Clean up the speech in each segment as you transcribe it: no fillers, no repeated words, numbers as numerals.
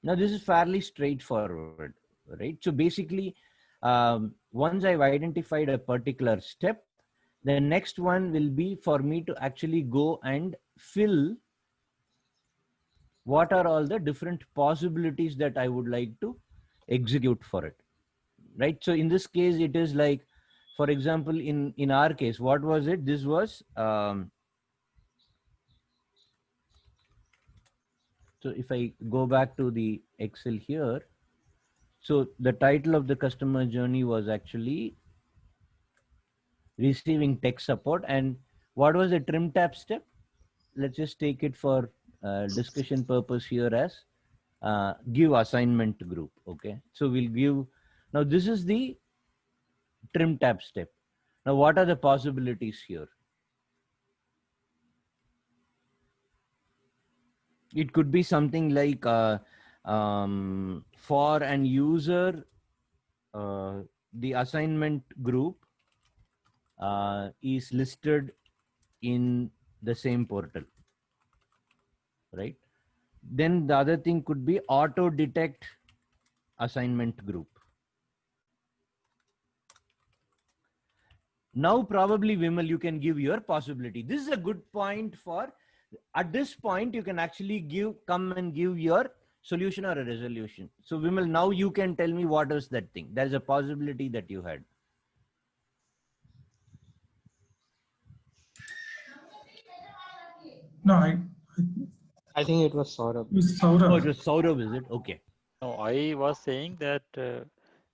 Now, this is fairly straightforward, right? So basically, once I've identified a particular step, the next one will be for me to actually go and fill what are all the different possibilities that I would like to execute for it, right? So in this case, it is like, for example, in our case, what was it? This was, so if I go back to the Excel here, so the title of the customer journey was actually receiving tech support. And what was the trim tab step? Let's just take it for discussion purpose here as give assignment group. Okay, so we'll give, now this is the trim tab step. Now what are the possibilities here? It could be something like for an user, the assignment group is listed in the same portal, right? Then the other thing could be auto detect assignment group. Now probably Vimal, you can give your possibility. This is a good point for, at this point you can actually come and give your solution or a resolution. So Vimal, now you can tell me what is that thing. There's a possibility that you had. No, I think it was Saurabh. it was Saurabh. Oh, it was Saurabh, is it? Okay. No, I was saying that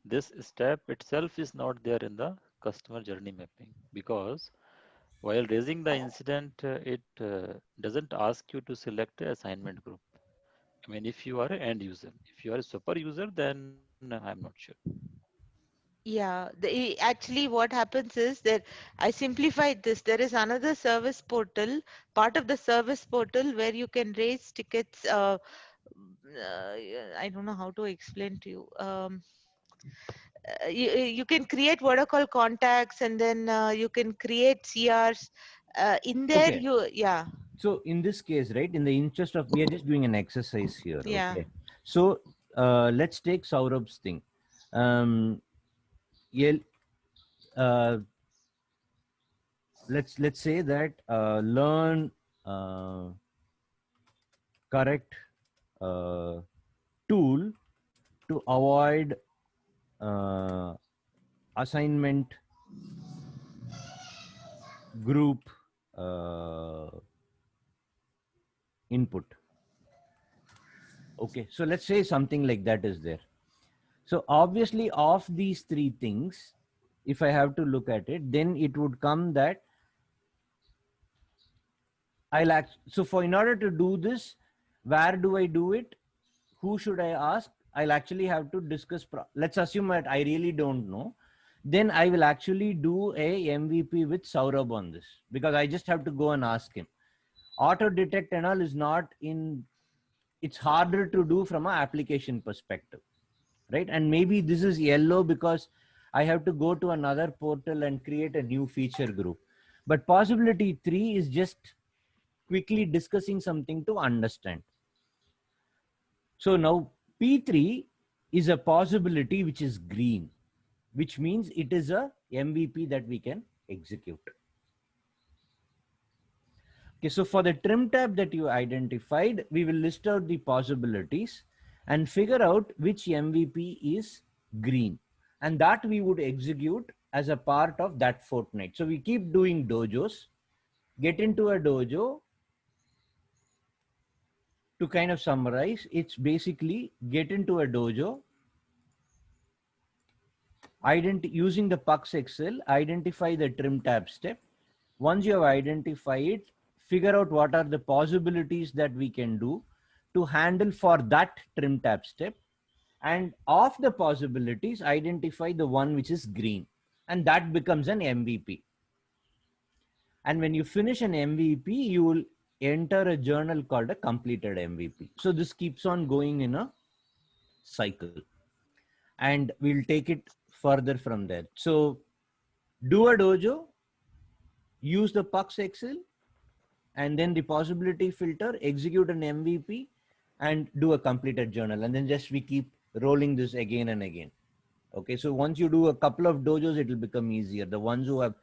this step itself is not there in the customer journey mapping, because while raising the incident, it doesn't ask you to select an assignment group. I mean, if you are an end user, if you are a super user, then I'm not sure. Yeah, actually what happens is that I simplified this. There is another service portal, part of the service portal where you can raise tickets. I don't know how to explain to you. You can create what are called contacts, and then you can create CRs. In there, Okay. yeah. So in this case, right, in the interest of, we are just doing an exercise here. Yeah. Okay. So let's take Saurabh's thing. Yeah, let's say that learn correct tool to avoid assignment group input. Okay, so let's say something like that is there. So obviously of these three things, if I have to look at it, then it would come that so for, in order to do this, where do I do it? Who should I ask? I'll actually have to discuss. Let's assume that I really don't know. Then I will actually do a MVP with Saurabh on this, because I just have to go and ask him. Auto detect and all is not in, it's harder to do from an application perspective, right? And maybe this is yellow because I have to go to another portal and create a new feature group. But possibility 3 is just quickly discussing something to understand. So now P3 is a possibility which is green, which means it is a MVP that we can execute. Okay, so for the trim tab that you identified, we will list out the possibilities and figure out which MVP is green. And that we would execute as a part of that fortnight. So we keep doing dojos, get into a dojo. To kind of summarize, it's basically get into a dojo, using the Pux Excel, identify the trim tab step. Once you have identified it, figure out what are the possibilities that we can do to handle for that trim tab step. And of the possibilities, identify the one which is green, and that becomes an MVP. And when you finish an MVP, you will enter a journal called a completed MVP. So this keeps on going in a cycle, and we'll take it further from there. So do a dojo, use the Pux Excel, and then the possibility filter, execute an MVP, and do a completed journal, and then just we keep rolling this again and again. Okay, so once you do a couple of dojos, it will become easier. The ones who have